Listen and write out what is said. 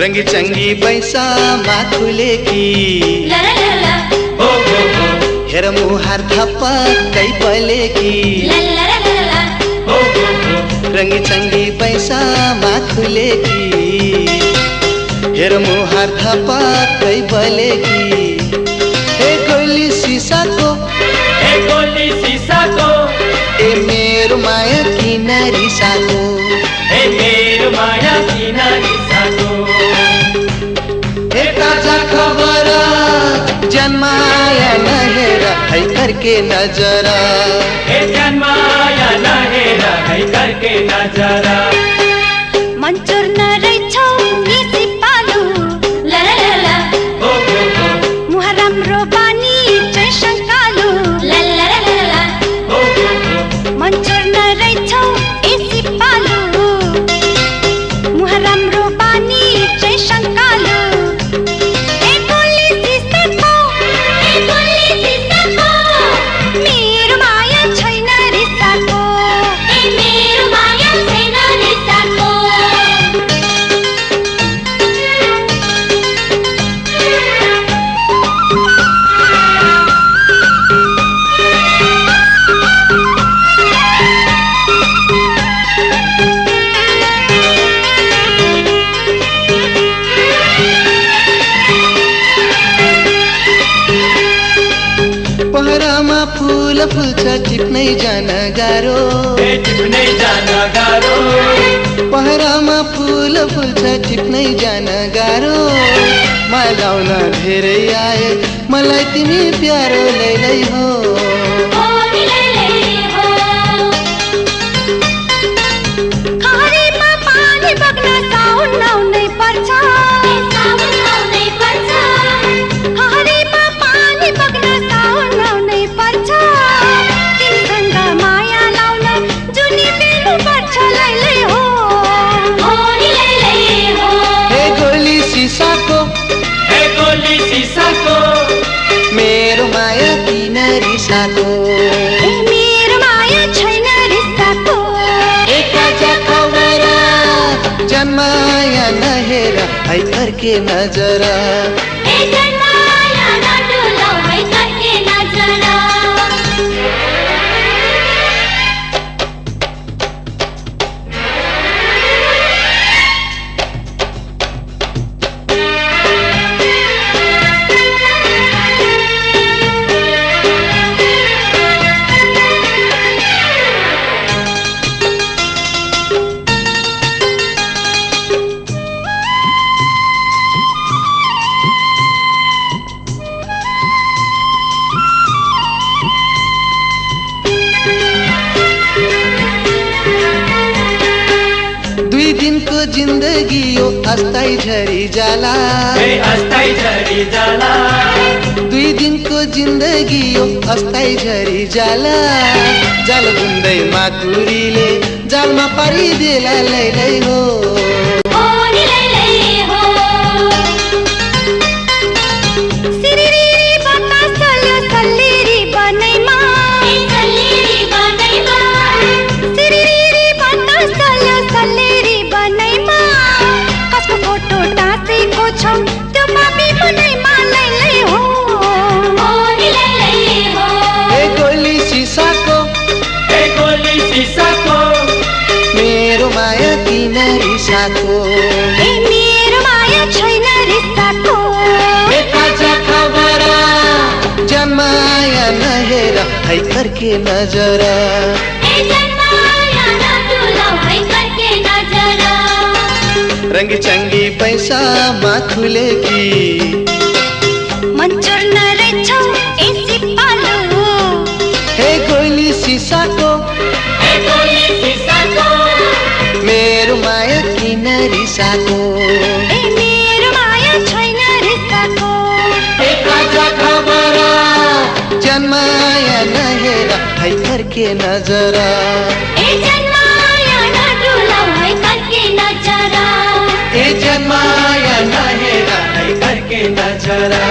रंगी चंगी पैसा माखुले की हेर मुहार थप्पा कै पले की रंगी चंगी पैसा माखुले की हेर मुहार थप्पा कै पले की ए गोली शीशा को ए मेरो माया किनारी साको ए मेरो माया किनारी साको ए ताजा खबर जन्माया नहेर है करके नजरा ए जन्माया नहेर है करके नजरा मन्चुर नरहेछौ निसी पालु लललला हो मुहरम रो बानी चाहिँ शङ्कालु लललला हो मन्चुर नरहेछौ एसी पालु मुहरम रो बानी चाहिँ शङ्कालु ए गोली सिसको मेरो माया छैन रिसाको ए मेरो माया छैन रिसाको पहरामा फूल फुल्छ टिप्नै जान गाह्रो ए टिप्नै जान गाह्रो पहरामा फूल फुल्छ टिप्नै जान गाह्रो माया लाउन धेरै आए मलाई तिमी प्यारो लैलै हो खारीमा पानी बग्न साउन आउनै पर्छ खारीमा पानी बग्न साउन आउनै पर्छ तिमीसँग माया लाउन जुनी बेलु पर्छ लैलै हो हे गोली सिसाको ए गोली सिसाको मेरो माया किन रिसाको ए मेरो माया छैन रिसाको ए ताजा खबर जन्माया नहेर है करके नजरा ए जन्माया नडुलाउ है करके नजरा दुई दिनको जिन्दगी यो अस्थायी झरी जाला ए अस्थायी झरी जाला दुई दिनको जिन्दगी यो अस्थायी झरी जाला जाल बुन्दै माकुरीले जालमा पारिदेला लैलै हो सिरिरी बतास चल्यो सल्लिरी बनैमा सिरिरी बतास चल्यो सल्लिरी बनैमा कसको फोटो टाँसेको छौ त्यो पापी बनैमा लैलै हो ए गोली सिसाको ए गोली सिसाको मेरो माया किन रिसाको ए मेरो माया छैन रिसाको ए ताजा खबर जन्माया नहेर है करके नजरा ए जन्माया नडुलाउ है करके नजरा रंगी चंगी पैसा माखुले की मन्चुर नरहेछौ एसी पालु हे गोली सिसाको ए गोली सिसाको मेरो माया किन रिसाको ए मेरो माया छैन रिसाको ए ताजा खबर जन्माया नहेर है करके नजरा ए जन्माया नडुलाउ है करके नजरा ए जन्माया नहेर है करके नजरा